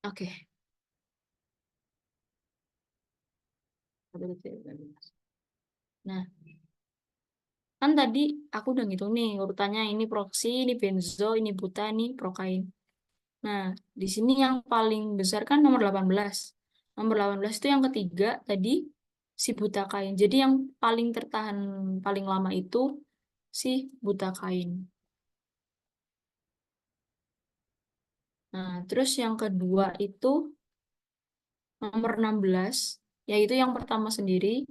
Oke. Nah, kan tadi aku udah ngitung nih urutannya, ini proksi, ini benzo, ini buta, ini prokain. Nah, di sini yang paling besar kan nomor 18. Nomor 18 itu yang ketiga tadi si buta kain. Jadi yang paling tertahan paling lama itu si buta kain. Nah, terus yang kedua itu nomor 16, yaitu yang pertama sendiri,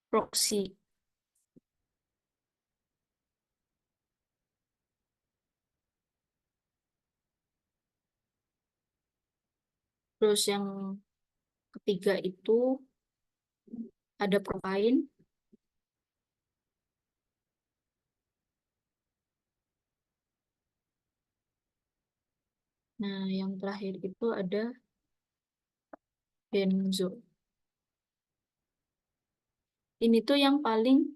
proksi. Terus yang ketiga itu ada prokain. Nah, yang terakhir itu ada benzo. Ini tuh yang paling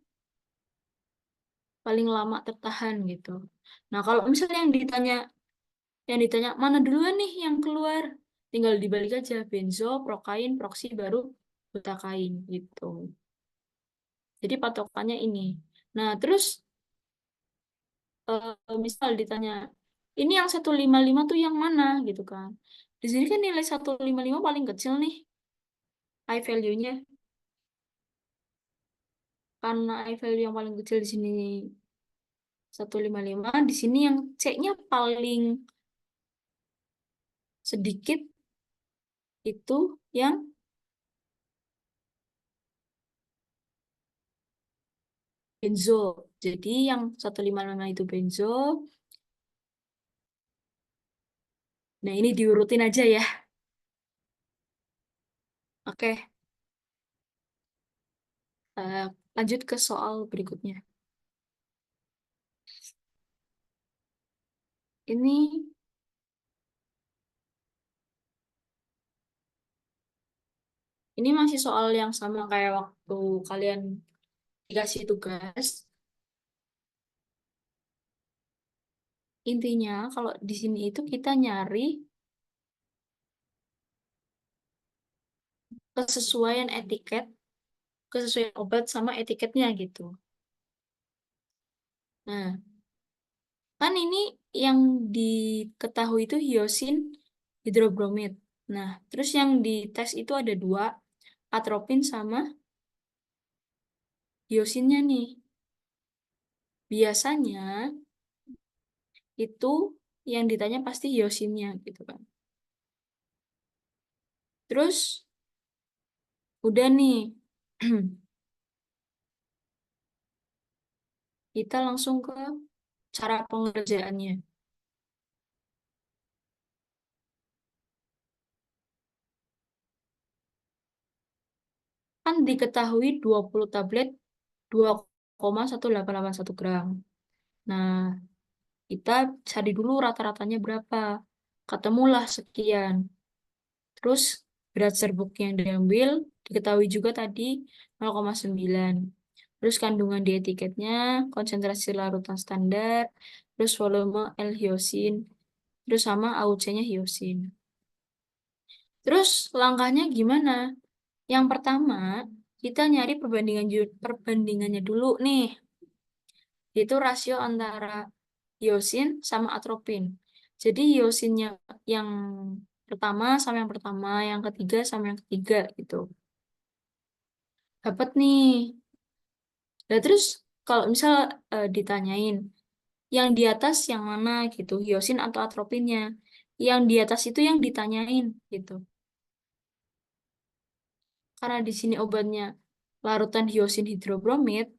paling lama tertahan gitu. Nah, kalau misalnya yang ditanya mana duluan nih yang keluar, tinggal dibalik aja benzo, prokain, proksi baru butakain gitu. Jadi patokannya ini. Nah, terus misal ditanya ini yang 155 tuh yang mana gitu kan. Di sini kan nilai 155 paling kecil nih, high value-nya. Karena high value yang paling kecil di sini 155, di sini yang C-nya paling sedikit itu yang benzo. Jadi yang 155 itu benzo. Nah, ini diurutin aja ya. Oke, eh, lanjut ke soal berikutnya. Ini ini masih soal yang sama kayak waktu kalian dikasih tugas. Intinya kalau di sini itu kita nyari kesesuaian etiket, kesesuaian obat sama etiketnya gitu. Nah, kan ini yang diketahui itu hyosin hidrobromid. Nah, terus yang dites itu ada dua, atropin sama hyosinnya nih. Biasanya itu yang ditanya pasti hyosinnya gitu kan. Terus udah nih, kita langsung ke cara pengerjaannya. Kan diketahui 20 tablet 2,1881 gram. Nah, kita cari dulu rata-ratanya berapa. Ketemulah sekian. Terus berat serbuk yang diambil diketahui juga tadi 0,9. Terus kandungan di etiketnya, konsentrasi larutan standar, terus volume L-hyosin, terus sama AUC-nya hyosin. Terus langkahnya gimana? Yang pertama, kita nyari perbandingannya dulu nih. Itu rasio antara hyosin sama atropin. Jadi hyosinnya yang pertama, yang ketiga sama yang ketiga gitu. Dapat nih. Nah, terus kalau misal ditanyain yang di atas yang mana gitu, hyosin atau atropinnya. Yang di atas itu yang ditanyain gitu. Karena di sini obatnya larutan hyosin hidrobromid,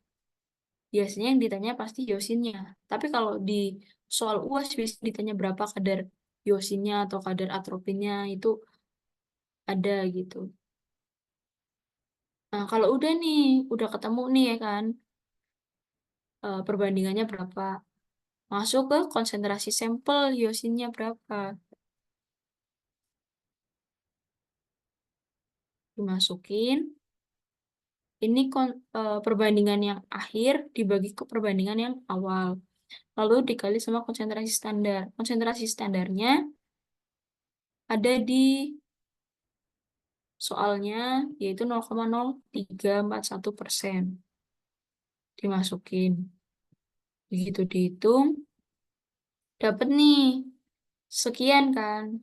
biasanya yang ditanya pasti hyosinnya. Tapi kalau di soal UAS biasanya ditanya berapa kadar hyosinnya atau kadar atropinnya itu ada gitu. Nah, kalau udah nih, udah ketemu nih ya kan, perbandingannya berapa. Masuk ke konsentrasi sampel hyosinnya berapa. Dimasukin, ini perbandingan yang akhir dibagi ke perbandingan yang awal. Lalu dikali sama konsentrasi standar. Konsentrasi standarnya ada di soalnya, yaitu 0,0341%. Dimasukin. Begitu dihitung, dapat nih. Sekian kan.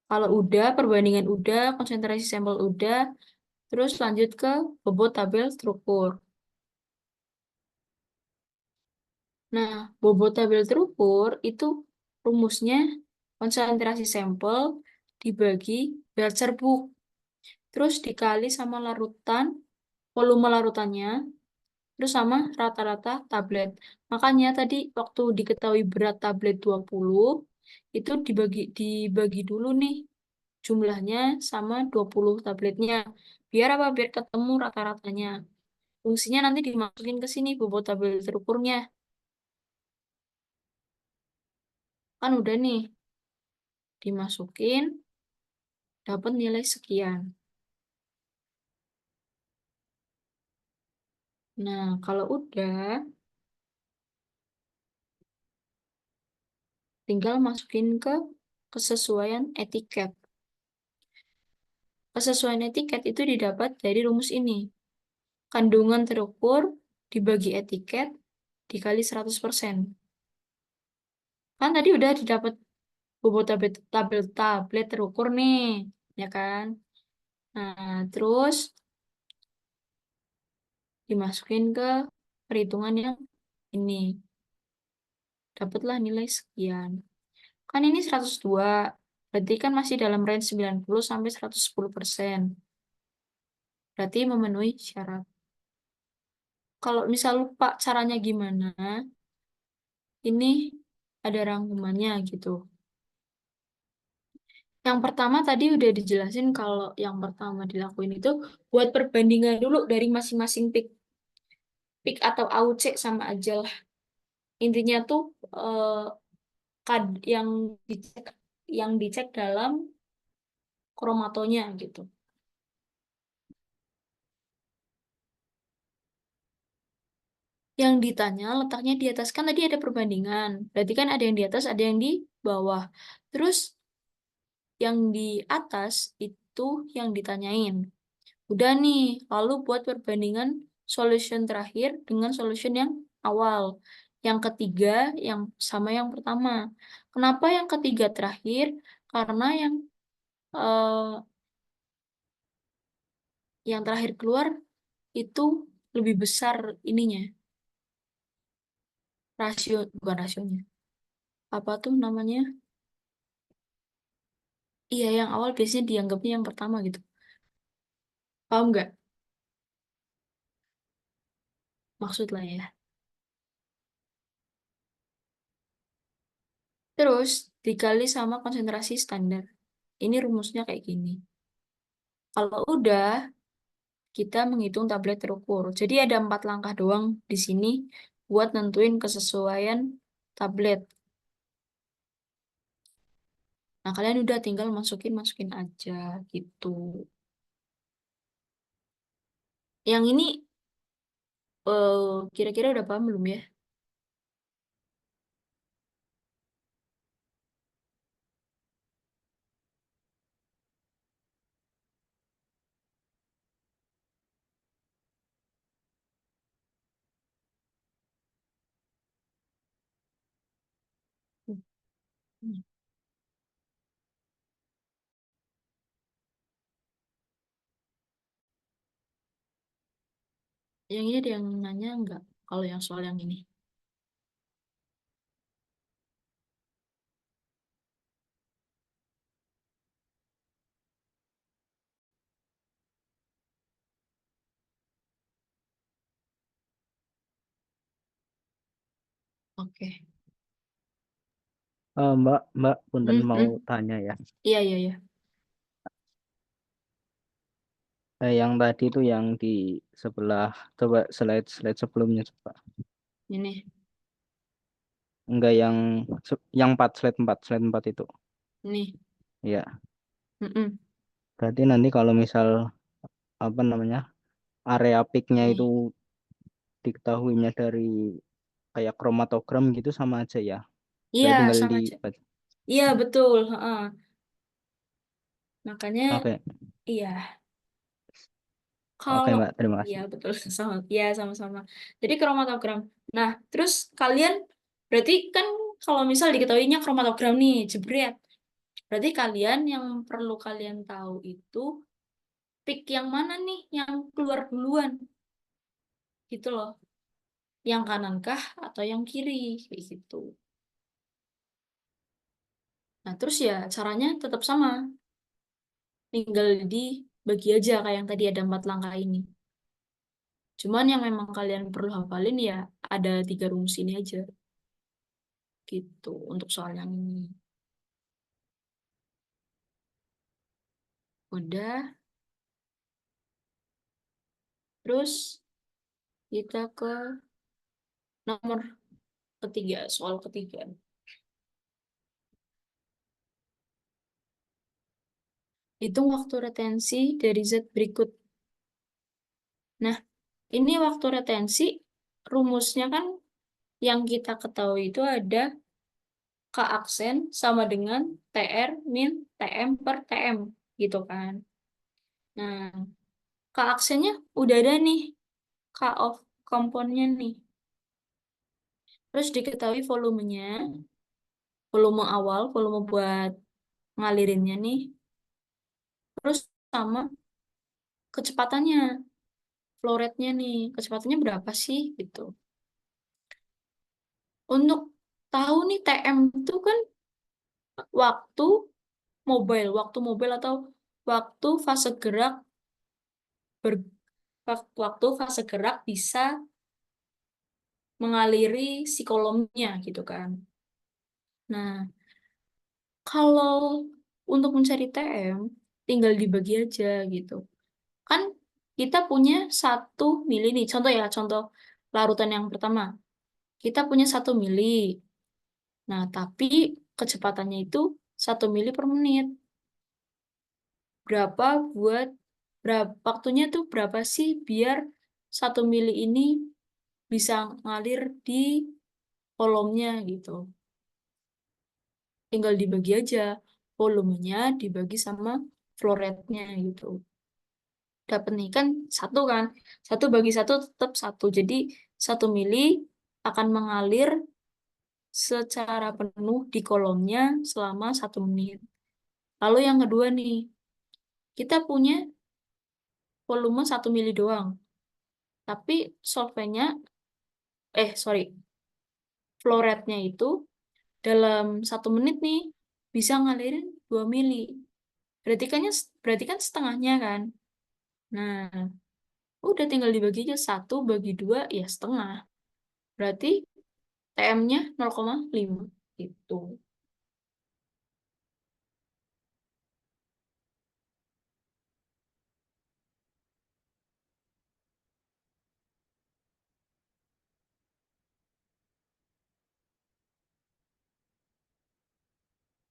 Kalau udah, perbandingan udah, konsentrasi sampel udah, terus lanjut ke bobot tabel struktur. Nah, bobot tabel terukur itu rumusnya konsentrasi sampel dibagi Belzer book. Terus dikali sama larutan, volume larutannya, terus sama rata-rata tablet. Makanya tadi waktu diketahui berat tablet 20, itu dibagi dulu nih jumlahnya sama 20 tabletnya. Biar apa? Biar ketemu rata-ratanya. Fungsinya nanti dimasukin ke sini bobot tabel terukurnya. Kan udah nih, dimasukin, dapat nilai sekian. Nah, kalau udah, tinggal masukin ke kesesuaian etiket. Kesesuaian etiket itu didapat dari rumus ini. Kandungan terukur dibagi etiket dikali 100%. Kan tadi udah didapat bobot tablet terukur nih, ya kan? Nah, terus dimasukin ke perhitungan yang ini. Dapatlah nilai sekian. Kan ini 102, berarti kan masih dalam range 90 sampai 110%. Berarti memenuhi syarat. Kalau misal lupa caranya gimana, ini ada rangkumannya gitu. Yang pertama tadi udah dijelasin kalau yang pertama dilakuin itu buat perbandingan dulu dari masing-masing peak. Peak atau AUC sama aja lah. Intinya tuh yang dicek dalam kromatonya gitu. Yang ditanya letaknya di atas kan tadi ada perbandingan. Berarti kan ada yang di atas, ada yang di bawah. Terus yang di atas itu yang ditanyain. Udah nih, lalu buat perbandingan solution terakhir dengan solution yang awal. Yang ketiga yang sama yang pertama. Kenapa yang ketiga terakhir? Karena yang terakhir keluar itu lebih besar ininya, rasio bukan rasionya. Apa tuh namanya? Iya, yang awal biasanya dianggapnya yang pertama gitu. Paham nggak? Maksud lah ya. Terus dikali sama konsentrasi standar. Ini rumusnya kayak gini. Kalau udah, kita menghitung tablet terukur. Jadi ada 4 langkah doang di sini buat nentuin kesesuaian tablet. Nah, kalian udah tinggal masukin aja gitu. Yang ini kira-kira udah paham belum ya? Yang ini ada yang nanya nggak? Kalau yang soal yang ini. Oke. Mbak, punten Hmm, mau hmm. tanya ya. Iya, iya, iya. Yang tadi itu yang di sebelah, coba slide sebelumnya coba. Ini, Enggak yang 4 slide 4 itu. ini. Ya, Hmm, berarti nanti kalau misal apa namanya area peaknya itu ini. diketahuinya dari kayak kromatogram gitu sama aja ya. Iya, Berarti tinggal sama di aja. Iya, betul. Heeh. Makanya, Oke, iya. oke Kalau, Mbak, terima iya kasih. betul. Sama, iya sama-sama. Jadi kromatogram. Nah, terus kalian, berarti kan kalau misal diketahuinya kromatogram nih, jebret. Berarti kalian yang perlu kalian tahu itu peak yang mana nih yang keluar duluan gitu loh. Yang kanan kah atau yang kiri kayak gitu. Nah, terus ya caranya tetap sama. Tinggal dibagi aja kayak yang tadi ada 4 langkah ini. Cuman yang memang kalian perlu hafalin ya ada 3 rumus ini aja gitu untuk soal yang ini. Udah, terus kita ke nomor ketiga, soal ketiga. Hitung waktu retensi dari Z berikut. Nah, ini waktu retensi, rumusnya kan yang kita ketahui itu ada K aksen sama dengan TR min TM per TM, gitu kan. Nah, K aksennya udah ada nih, K of komponnya nih. Terus diketahui volumenya, volume awal, volume buat ngalirinnya nih. Terus sama kecepatannya, flow rate-nya nih, kecepatannya berapa sih gitu. Untuk tahu nih TM itu kan waktu waktu mobile atau waktu fase gerak ber, waktu fase gerak bisa mengaliri si kolomnya gitu kan. Nah, kalau untuk mencari TM tinggal dibagi aja gitu. Kan kita punya 1 mili nih, contoh ya, contoh larutan yang pertama. Kita punya 1 mili. Nah, tapi kecepatannya itu 1 mili per menit. Berapa buat berapa waktunya tuh berapa sih biar 1 mili ini bisa ngalir di kolomnya gitu. Tinggal dibagi aja volumenya dibagi sama flow rate-nya gitu. Dapat nih kan satu kan, 1 bagi 1 tetap 1. Jadi 1 mili akan mengalir secara penuh di kolomnya selama 1 menit. Lalu yang kedua nih, kita punya volume 1 mili doang. Tapi solventnya, sorry, flow rate-nya itu dalam 1 menit nih bisa ngalirin 2 mili. Berarti kan setengahnya kan. Nah, udah tinggal dibagi aja 1 bagi 2 ya setengah. Berarti TM-nya 0,5 gitu.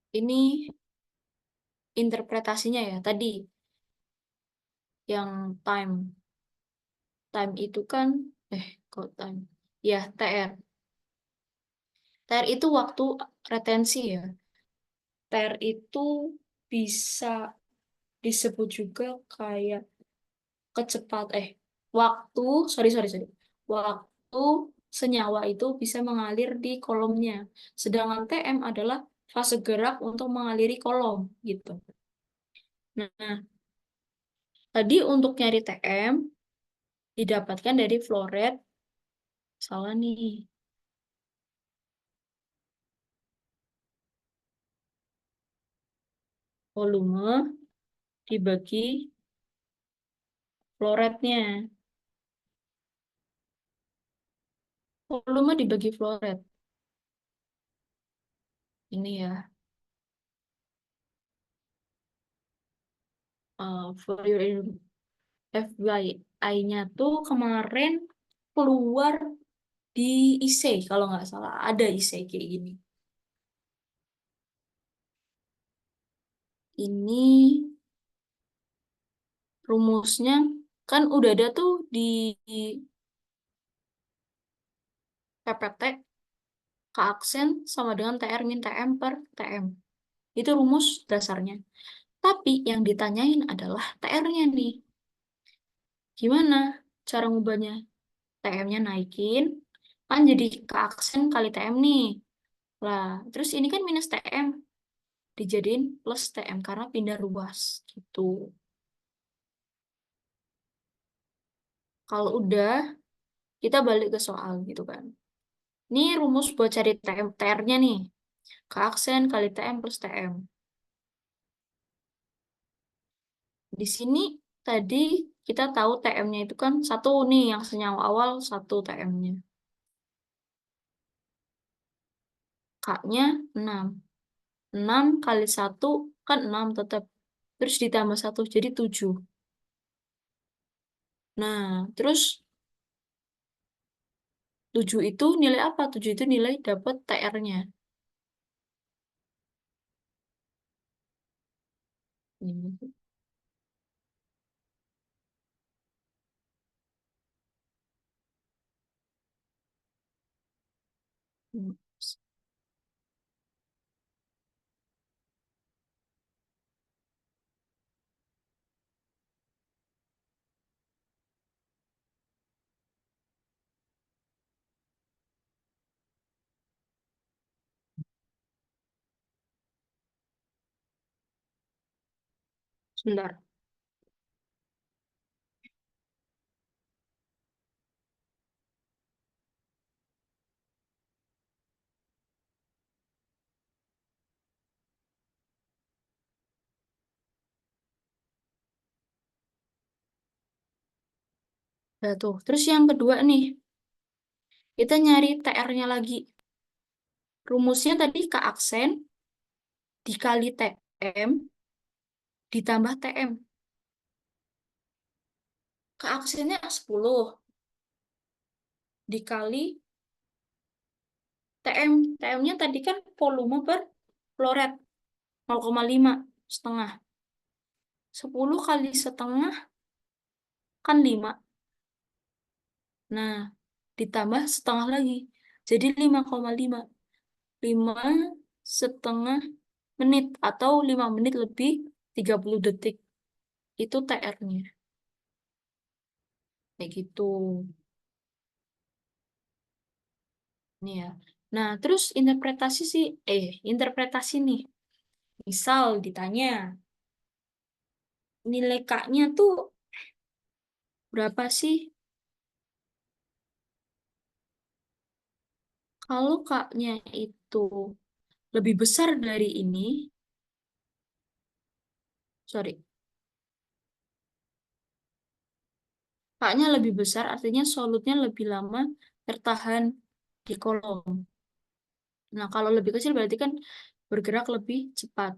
Ini interpretasinya ya tadi yang time. Time itu kan kok time. Ya, TR. TR itu waktu retensi ya. TR itu bisa disebut juga kayak kecepat waktu sorry sorry sorry waktu senyawa itu bisa mengalir di kolomnya, sedangkan TM adalah fase gerak untuk mengaliri kolom gitu. Nah, tadi untuk nyari TM didapatkan dari flow rate. Salah nih, volume dibagi flow rate-nya, volume dibagi flow rate ini ya. For your FYI-nya tuh kemarin keluar di ISEI kalau nggak salah, ada ISEI kayak gini. Ini rumusnya kan udah ada tuh di PPT, K aksen sama dengan TR min TM per TM. Itu rumus dasarnya. Tapi yang ditanyain adalah TR-nya nih. Gimana cara ngubahnya? TM-nya naikin, kan jadi ke aksen kali TM nih. Lah, terus ini kan minus TM, dijadiin plus TM karena pindah ruas gitu. Kalau udah, kita balik ke soal gitu kan. Ini rumus buat cari TM, TR-nya nih. Ke aksen kali TM plus TM. Di sini tadi kita tahu TM-nya itu kan satu nih, yang senyawa awal satu TM-nya. K-nya 6. 6 kali satu kan 6 tetap. Terus ditambah satu jadi 7. Nah, terus 7 itu nilai apa? 7 itu nilai dapat TR-nya. Ini. Sebentar. Nah, tuh. Terus yang kedua nih, kita nyari TR-nya lagi. Rumusnya tadi ke aksen dikali TM ditambah TM. Ke aksennya 10 dikali TM. TM-nya tadi kan volume per flow rate 0,5 setengah. 10 kali setengah kan 5. Nah, ditambah setengah lagi. Jadi 5,5. 5 setengah menit atau 5 menit lebih 30 detik. Itu TR-nya. Kayak gitu. Nih ya. Nah, terus interpretasi nih. Misal ditanya, nilai K-nya tuh berapa sih? Kalau K-nya itu lebih besar dari ini, sorry, K-nya lebih besar artinya solutnya lebih lama tertahan di kolom. Nah, kalau lebih kecil berarti kan bergerak lebih cepat.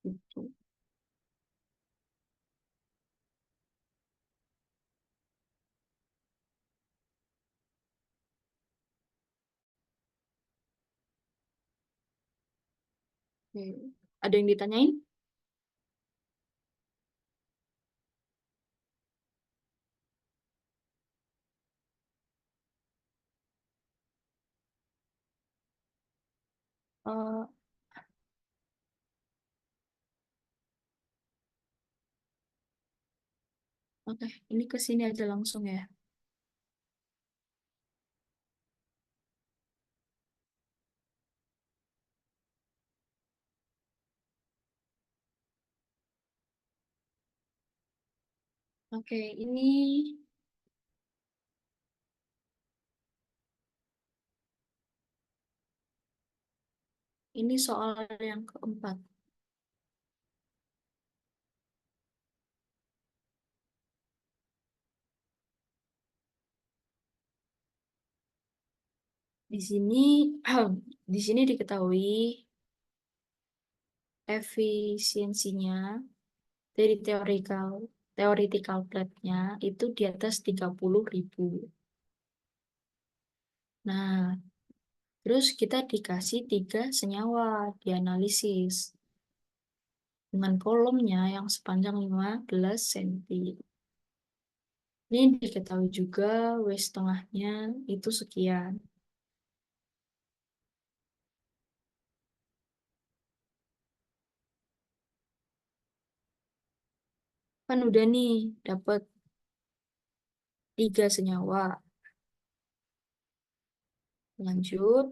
Gitu. Oke. Ada yang ditanyain? Eh, oke, ini ke sini aja langsung ya. Oke, ini soal yang keempat. Di sini, di sini diketahui efisiensinya dari theoretical plate-nya itu di atas 30.000. Nah, terus kita dikasih 3 senyawa dianalisis dengan kolomnya yang sepanjang 15 cm. Ini diketahui juga W setengahnya itu sekian. Kan udah nih, dapat 3 senyawa. Lanjut.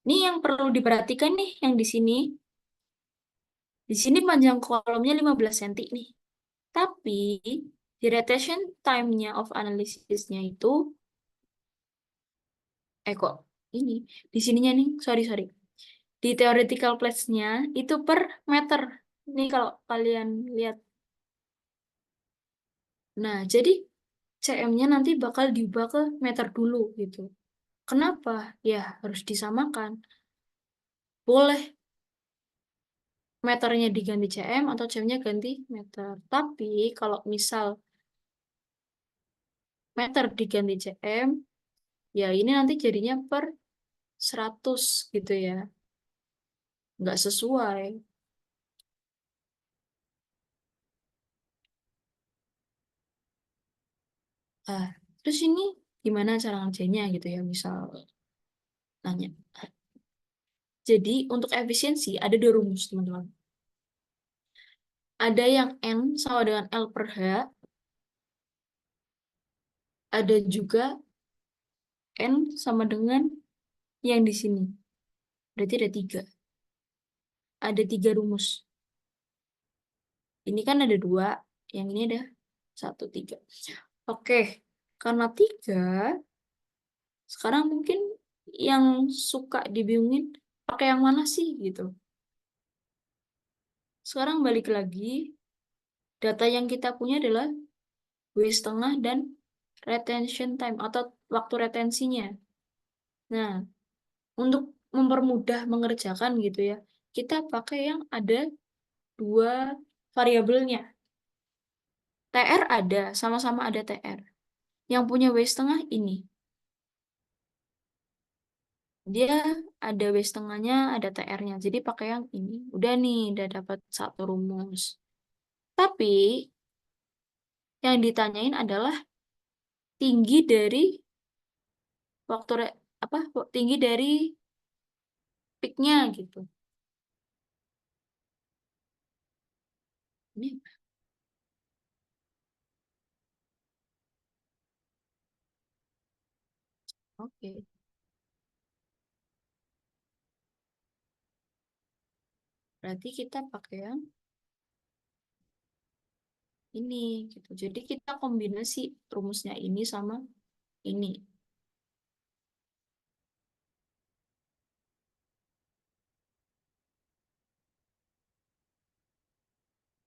Ini yang perlu diperhatikan nih, yang di sini. Di sini panjang kolomnya 15 cm nih. Tapi di rotation time-nya of analysis-nya itu, kok ini, di sininya nih, sorry. Di theoretical place-nya itu per meter. Nih kalau kalian lihat. Nah, jadi cm-nya nanti bakal diubah ke meter dulu gitu. Kenapa? Ya, harus disamakan. Boleh meternya diganti cm atau cm-nya ganti meter. Tapi kalau misal meter diganti cm, ya ini nanti jadinya per 100 gitu ya. Nggak sesuai. Ah, terus ini gimana cara ngerjainnya gitu ya, misal nanya. Jadi untuk efisiensi ada 2 rumus, teman-teman. Ada yang N sama dengan L per H, ada juga N sama dengan yang di sini. Berarti ada 3. Ada 3 rumus. Ini kan ada 2, yang ini ada 1, 3. Oke, karena 3, sekarang mungkin yang suka dibingungin, pakai yang mana sih gitu. Sekarang balik lagi, data yang kita punya adalah W setengah dan retention time atau waktu retensinya. Nah, untuk mempermudah mengerjakan gitu ya, kita pakai yang ada 2 variabelnya. TR ada, sama-sama ada TR. Yang punya W setengah ini. Dia ada W setengahnya, ada TR-nya. Jadi pakai yang ini. Udah nih, udah dapat 1 rumus. Tapi yang ditanyain adalah tinggi dari waktu apa? Tinggi dari peak-nya gitu. Ini oke. Berarti kita pakai yang ini gitu. Jadi kita kombinasi rumusnya ini sama ini.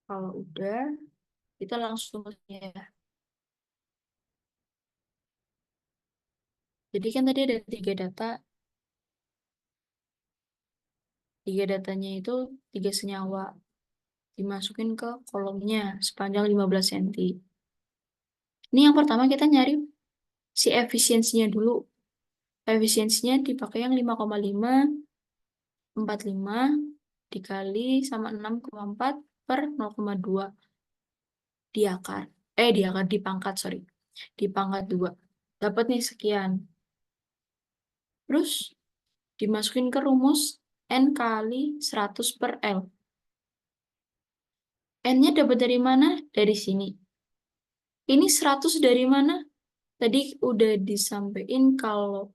Kalau udah, kita langsung ya. Jadi kan tadi ada 3 data. 3 datanya itu 3 senyawa. Dimasukin ke kolomnya sepanjang 15 cm. Ini yang pertama kita nyari si efisiensinya dulu. Efisiensinya dipakai yang 5,545 dikali sama 6,4 per 0,2 diakar. Diakar dipangkat, sorry. Dipangkat 2. Dapat nih sekian. Terus dimasukin ke rumus N kali 100 per L. N-nya dapat dari mana? Dari sini. Ini 100 dari mana? Tadi udah disampaikan kalau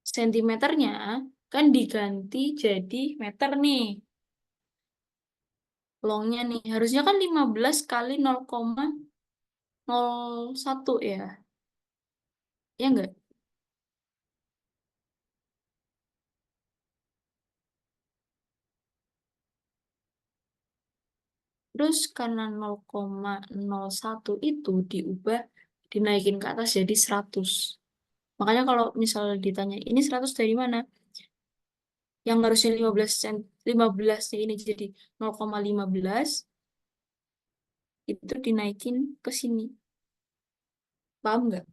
sentimeternya kan diganti jadi meter nih. Longnya nih. Harusnya kan 15 kali 0,01 ya. Ya enggak? Terus karena 0,01 itu diubah, dinaikin ke atas jadi 100. Makanya kalau misalnya ditanya, ini 100 dari mana? Yang harusnya 15-nya ini jadi 0,15, itu dinaikin ke sini. Paham nggak?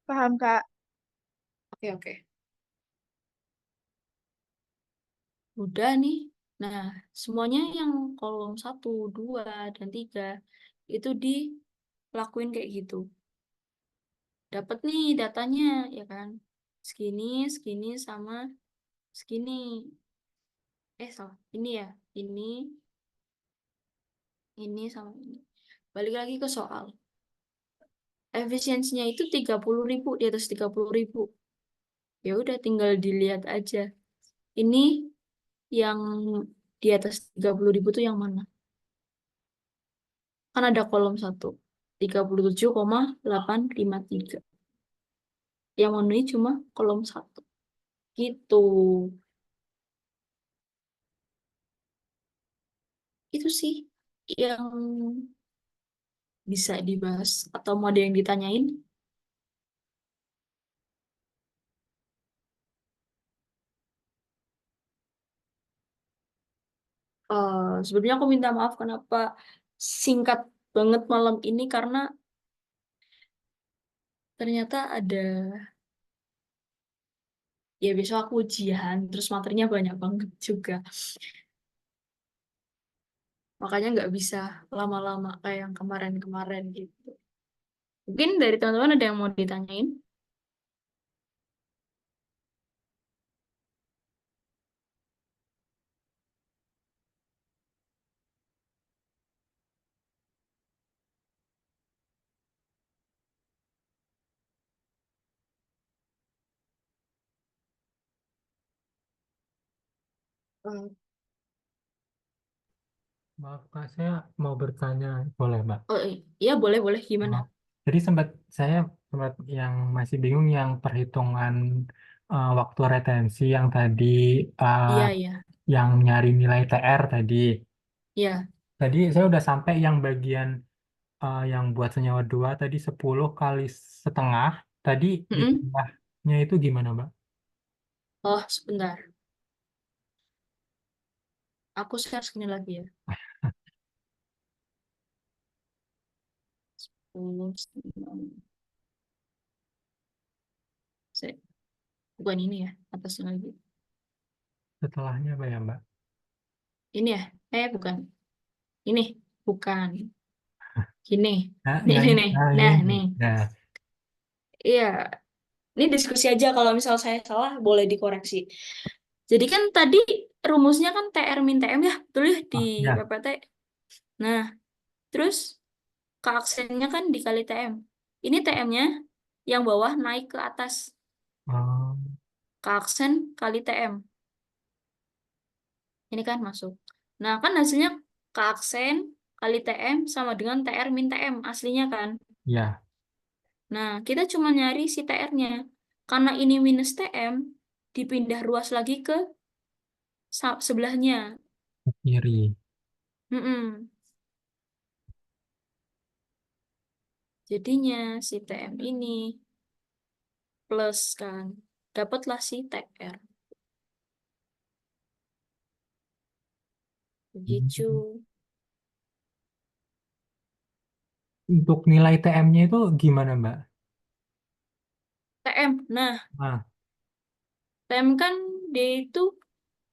Paham, Kak. Oke, oke. Udah nih. Nah, semuanya yang kolom satu, 2, dan 3 itu dilakuin kayak gitu. Dapat nih datanya, ya kan? Segini, segini, sama segini. Salah. Ini ya. Ini sama ini. Balik lagi ke soal. Efisiensinya itu 30.000, di atas 30.000. Ya udah tinggal dilihat aja. Ini yang di atas 30.000 tuh yang mana? Kan ada kolom satu, 37,853. Yang memenuhi cuma kolom satu. Gitu. Itu sih yang bisa dibahas. Atau mau ada yang ditanyain? Sebenarnya aku minta maaf kenapa singkat banget malam ini karena ternyata ada, ya besok aku ujian terus materinya banyak banget juga, makanya nggak bisa lama-lama kayak yang kemarin-kemarin gitu. Mungkin dari teman-teman ada yang mau ditanyain. Hmm. Maaf, Kak, saya mau bertanya, boleh, Mbak? Oh iya, boleh boleh, gimana? Oh, jadi saya sempat yang masih bingung yang perhitungan waktu retensi yang tadi, uh, Iya iya yang nyari nilai TR tadi. iya. Tadi saya udah sampai yang bagian yang buat senyawa dua tadi 10 kali setengah. Tadi di Mm-mm. tengahnya itu gimana, Mbak? Oh sebentar, aku share segini lagi ya. 10, 9. Bukan ini ya, atasnya lagi. Setelahnya apa ya, Mbak? Ini ya, bukan. Ini, bukan. Gini. Nah, Nih, yang nih, ini, nih. nah, Nah, ini. nih. Nah, Iya, ini diskusi aja kalau misal saya salah boleh dikoreksi. Jadi kan tadi rumusnya kan TR min TM ya, betul ya di ya. PPT. Nah, terus keaksennya kan dikali TM. Ini TM-nya yang bawah naik ke atas. Oh, Keaksen kali TM. Ini kan masuk. Nah, kan hasilnya keaksen kali TM sama dengan TR min TM aslinya kan. ya, Nah, kita cuma nyari si TR-nya. Karena ini minus TM, dipindah ruas lagi ke sebelahnya. kiri. Mm-mm. Jadinya si TM ini plus kan. Dapatlah si TR. Begitu. Untuk nilai TM-nya itu gimana, Mbak? TM. Nah, Nah, TM kan dia itu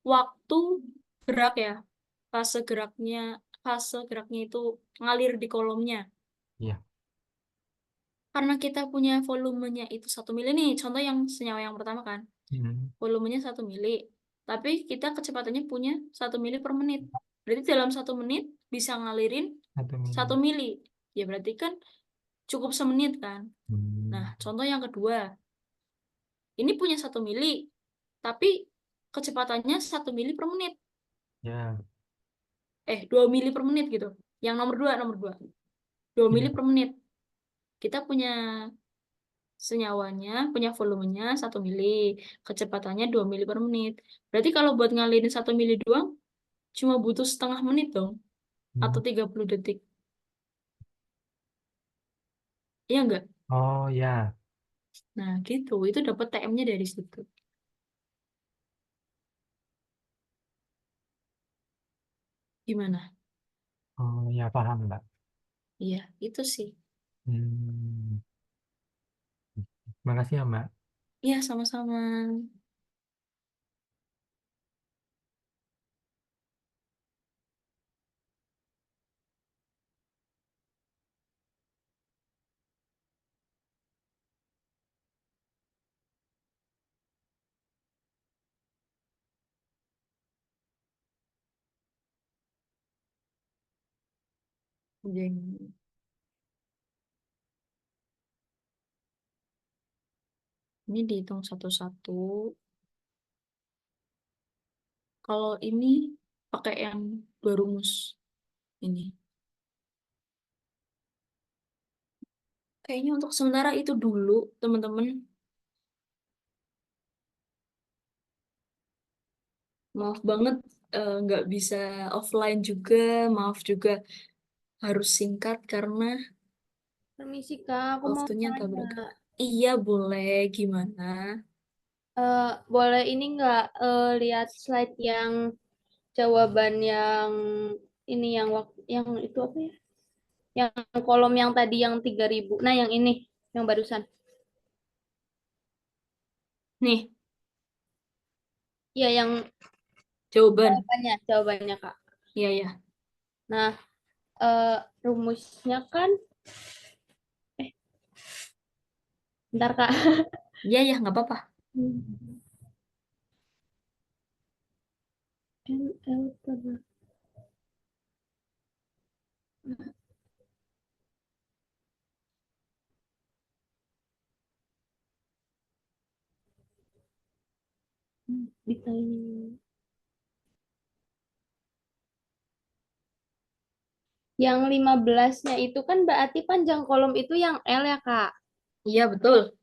waktu gerak ya. Fase geraknya, fase geraknya itu ngalir di kolomnya. iya. Karena kita punya volumenya itu 1 mili nih, contoh yang senyawa yang pertama kan. Hmm, Volumenya 1 mili, tapi kita kecepatannya punya 1 mili per menit. Berarti dalam 1 menit bisa ngalirin 1 mili. 1 mili. Ya berarti kan cukup semenit kan. Nah, Hmm, contoh yang kedua, ini punya 1 mili, tapi kecepatannya 1 mili per menit. ya, 2 mili per menit gitu. Yang nomor dua, 2 mili iya. per menit. Kita punya senyawanya, punya volumenya 1 mili, kecepatannya 2 mili per menit. Berarti kalau buat ngalirin 1 mili doang, cuma butuh setengah menit dong, Hmm. atau 30 detik. Iya nggak? Oh ya, Nah, gitu. Itu dapat TM-nya dari situ. Gimana? oh ya paham, Mbak. Iya, itu sih. Hmm. Makasih ya, Mbak. Iya, sama-sama. Jeng. Ini dihitung satu-satu. Kalau ini pakai yang dua rumus ini. Kayaknya untuk sementara itu dulu, teman-teman. Maaf banget nggak bisa offline juga. Maaf juga harus singkat karena Permisi Kak, aku mau waktunya tak tanya. beragam. Iya, boleh. Gimana? Boleh ini nggak lihat slide yang jawaban yang ini yang itu apa ya? Yang kolom yang tadi yang 3.000. Nah, yang ini yang barusan. Nih, Iya, yang jawaban. jawabannya Kak. Iya, ya. Nah, eh, rumusnya kan bentar Kak. Iya, ya, nggak apa-apa. NL per ditanya. Yang 15-nya itu kan berarti panjang kolom itu yang L ya, Kak. Iya, betul.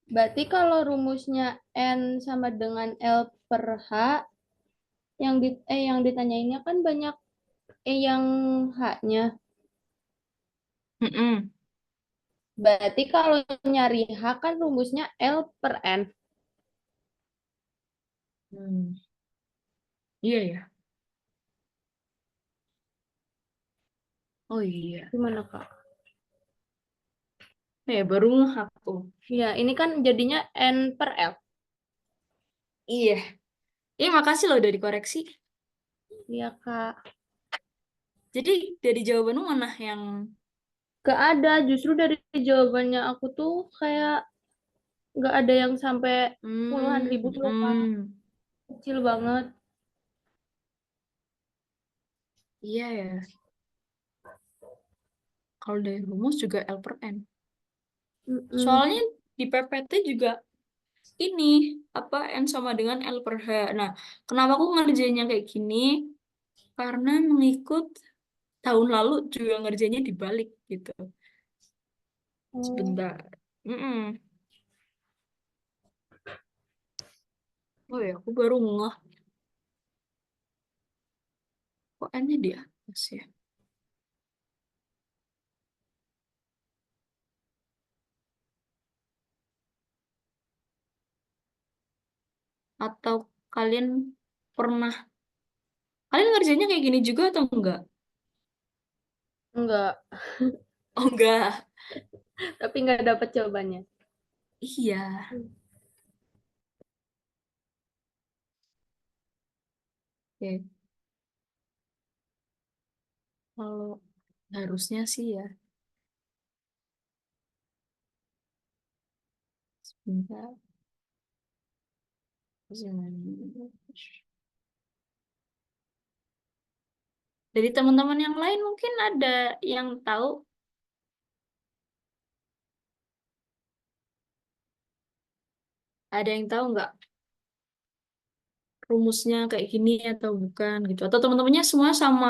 Berarti kalau rumusnya N sama dengan L per H, yang ditanyainnya kan banyak yang H-nya. Mm-mm. Berarti kalau nyari H kan rumusnya L per N. Hmm. Iya, ya. Oh iya. Gimana, Kak? Baru ngeh aku. Ya, ini kan jadinya N per L. Iya. Makasih loh udah dikoreksi. Iya, Kak. Jadi dari jawabanmu mana yang Gak ada, justru dari jawabannya aku tuh kayak gak ada yang sampai puluhan ribu tuh loh, Kak. Kecil banget. iya ya. Kalau dari rumus juga L per N. Mm-mm. Soalnya di PPT juga ini apa N sama dengan L per H. Nah, kenapa aku ngerjainnya kayak gini? Karena mengikut tahun lalu juga ngerjainnya dibalik gitu. Oh, Sebentar. Mm-mm. Oh ya, aku baru ngeh kok N-nya di atas ya. Atau kalian pernah kalian ngerjainnya kayak gini juga atau enggak? enggak. Oh enggak. Tapi nggak dapet jawabannya. Iya. Oke. Kalau harusnya sih ya. Sebentar. Dari teman-teman yang lain mungkin ada yang tahu, ada yang tahu nggak rumusnya kayak gini atau bukan gitu. Atau teman-temannya semua sama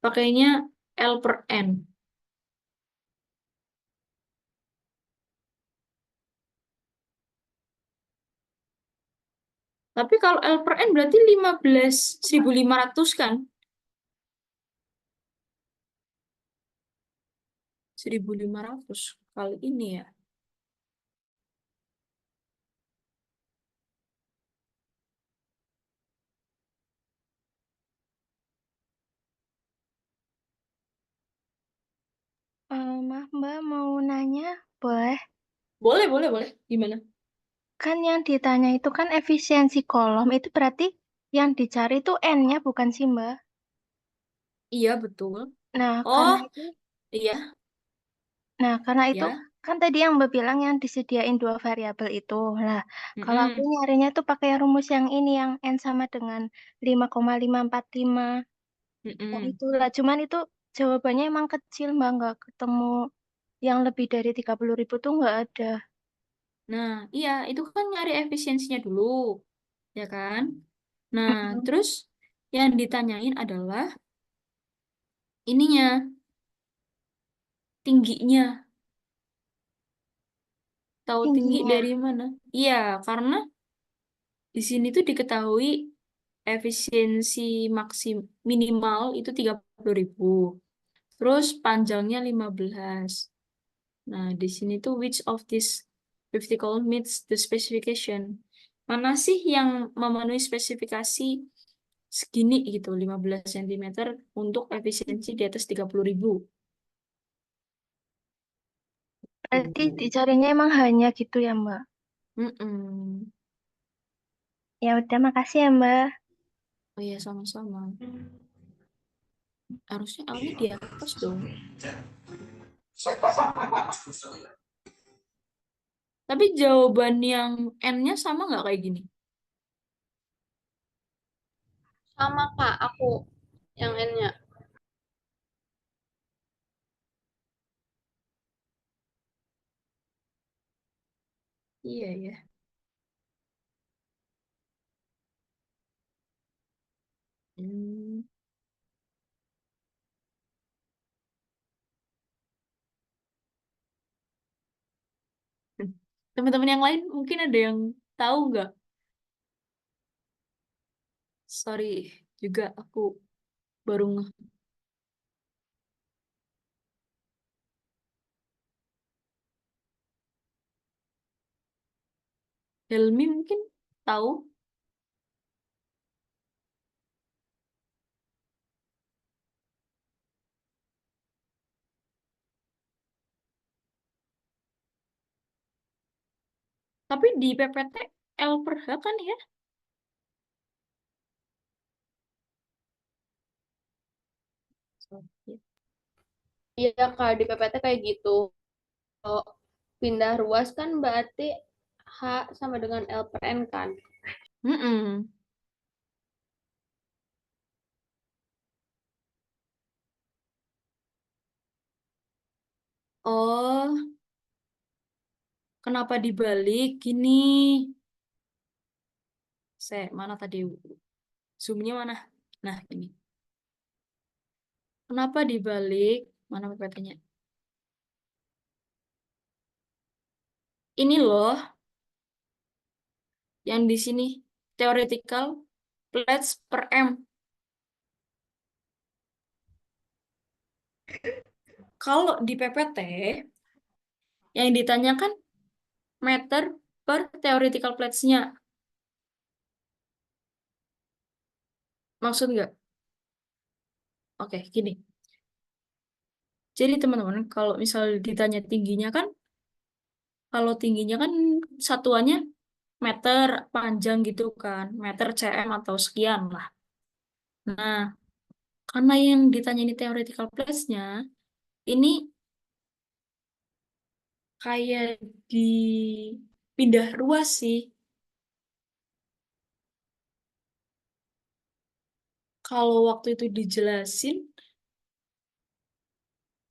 pakainya L per N. Tapi kalau L per N berarti 15.500 kan? 1.500 kali ini ya. Maaf Mbak, mau nanya, boleh? Boleh, boleh, boleh. Gimana? Kan yang ditanya itu kan efisiensi kolom, itu berarti yang dicari itu N-nya bukan sih Mbak? Iya, betul. Nah, Oh, karena itu, iya, karena itu ya. kan tadi yang Mbak bilang yang disediain dua variabel itu. Nah, kalau aku Mm-mm. nyarinya tuh pakai rumus yang ini, yang N sama dengan 5,545. Yang Mm-mm. itu lah, cuman itu jawabannya emang kecil, Mbak. Nggak ketemu yang lebih dari 30.000 tuh nggak ada. Nah, iya, itu kan nyari efisiensinya dulu, ya kan? Nah, Mm-mm. terus yang ditanyain adalah ininya, tingginya. Tahu tinggi Tingginya. dari mana? Iya, karena di sini tuh diketahui efisiensi maksim minimal itu 30.000. Terus panjangnya 15. Nah, di sini tuh which of these 50 column meets the specification? Mana sih yang memenuhi spesifikasi segini gitu, 15 cm untuk efisiensi di atas 30.000? Berarti dicarinya emang hanya gitu ya, Mbak. Mm-mm. Ya udah, makasih ya, Mbak. Oh iya, sama-sama. Harusnya L-nya di atas dong. Tapi jawaban yang N-nya sama nggak kayak gini? Sama Kak, aku yang N-nya. Iya, ya. Hmm. Teman-teman yang lain mungkin ada yang tahu nggak? Sorry, juga aku baru ngeh. Helmi mungkin tahu. Tapi di PPT L per H kan ya? Sorry. Iya Kak, di PPT kayak gitu. Kalau pindah ruas kan berarti H sama dengan L per N kan. Mm-mm. Oh, kenapa dibalik gini? Mana tadi? Zoomnya mana? Nah, ini. Kenapa dibalik? Mana PPT-nya? Ini loh, yang di sini. Theoretical plates per M. Kalau di PPT, yang ditanyakan meter per theoretical plates-nya. Maksud nggak? Oke, gini. Jadi teman-teman, kalau misal ditanya tingginya kan, kalau tingginya kan satuannya meter panjang gitu kan, meter cm atau sekian lah. Nah, karena yang ditanya ini theoretical place-nya, ini kayak dipindah ruas sih. Kalau waktu itu dijelasin,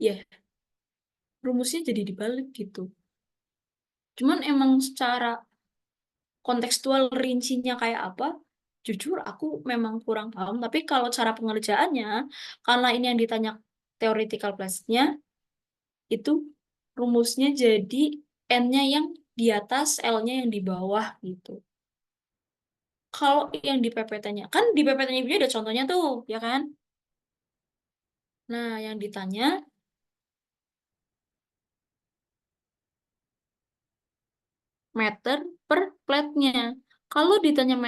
ya rumusnya jadi dibalik gitu. Cuman emang secara kontekstual rincinya kayak apa, jujur aku memang kurang paham. Tapi kalau cara pengerjaannya, karena ini yang ditanya theoretical plus-nya, itu rumusnya jadi N-nya yang di atas, L-nya yang di bawah gitu. Kalau yang di PPT-nya, kan di PPT-nya punya ada contohnya tuh, ya kan? Nah, yang ditanya meter per plate-nya. Kalau ditanya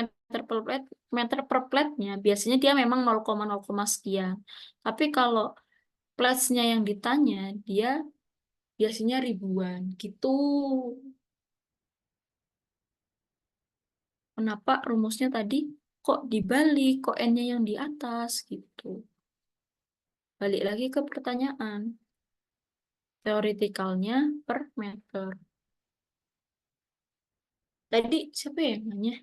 meter per plate-nya, biasanya dia memang 0,0, sekian. Tapi kalau plus-nya yang ditanya, dia biasanya ribuan gitu. Kenapa rumusnya tadi kok dibalik, kok N-nya yang di atas gitu. Balik lagi ke pertanyaan. Teoretikalnya per meter. Tadi siapa ya yang nanya?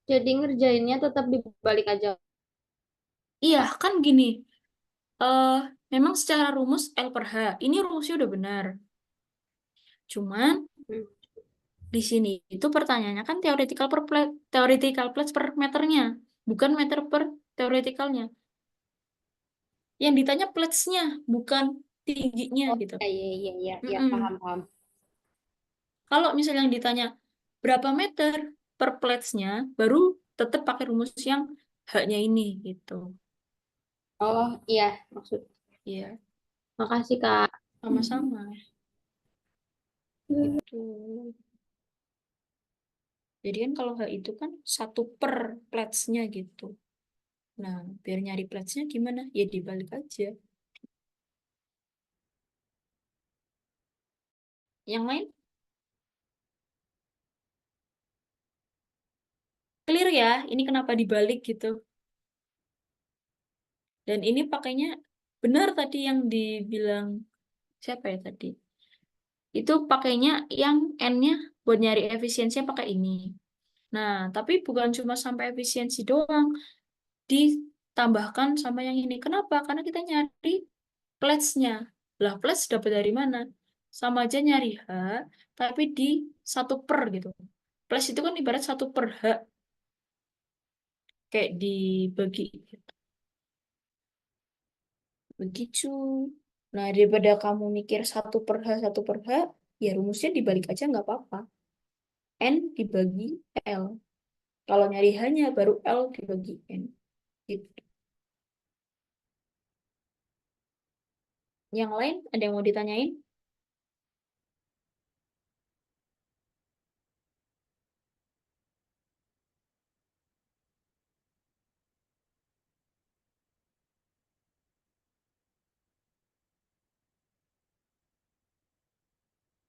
Jadi ngerjainnya tetap dibalik aja. Iya, kan gini. eh Memang secara rumus L per H. Ini rumusnya udah benar. Cuman Hmm. di sini itu pertanyaannya kan theoretical plus per meternya, bukan meter per theoreticalnya. Yang ditanya plates-nya, bukan tingginya Oh gitu. iya iya iya iya Mm-mm. paham paham. Kalau misalnya yang ditanya berapa meter per plates-nya, baru tetap pakai rumus yang H-nya ini gitu. Oh iya maksud. Iya, Makasih Kak. sama-sama. Gitu. Jadi kan kalau H itu kan satu per plates-nya gitu. Nah, biar nyari plates-nya gimana? Ya dibalik aja. Yang lain clear ya? Ini kenapa dibalik gitu? Dan ini pakainya benar tadi yang dibilang siapa ya tadi? Itu pakainya yang N-nya buat nyari efisiensinya pakai ini. Nah, tapi bukan cuma sampai efisiensi doang, ditambahkan sama yang ini. Kenapa? Karena kita nyari plates-nya. Lah, plates dapat dari mana? Sama aja nyari H, tapi di satu per gitu. Plus itu kan ibarat satu per H, kayak dibagi gitu. Begitu. Nah, daripada kamu mikir satu per H, ya rumusnya dibalik aja nggak apa-apa. N dibagi L. Kalau nyari H-nya baru L dibagi N. Gitu. Yang lain ada yang mau ditanyain?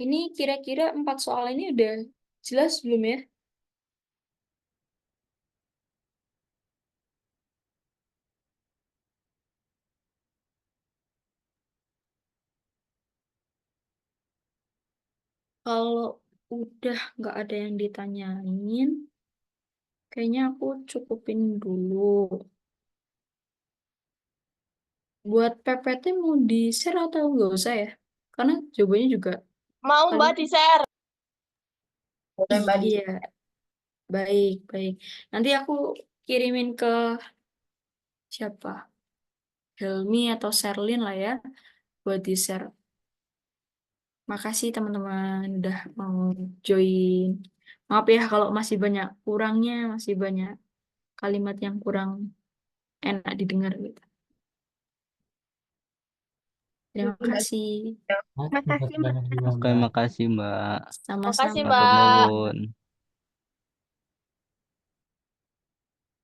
Ini kira-kira 4 soal ini udah jelas belum ya? Kalau udah nggak ada yang ditanyain, kayaknya aku cukupin dulu. Buat PPT mau di-share atau nggak usah ya? Karena jawabannya juga Mau Mbak paling di-share? Boleh Mbak iya, baik, baik. Nanti aku kirimin ke siapa? Helmi atau Sherlyn lah ya buat di-share. Makasih teman-teman udah mau join. Maaf ya kalau masih banyak kurangnya, masih banyak kalimat yang kurang enak didengar gitu. Terima kasih. Terima Makasih, kasih banyak juga Oke, Mbak. makasih Mbak. Makasih Sama-sama. Mbak. Matur nuwun.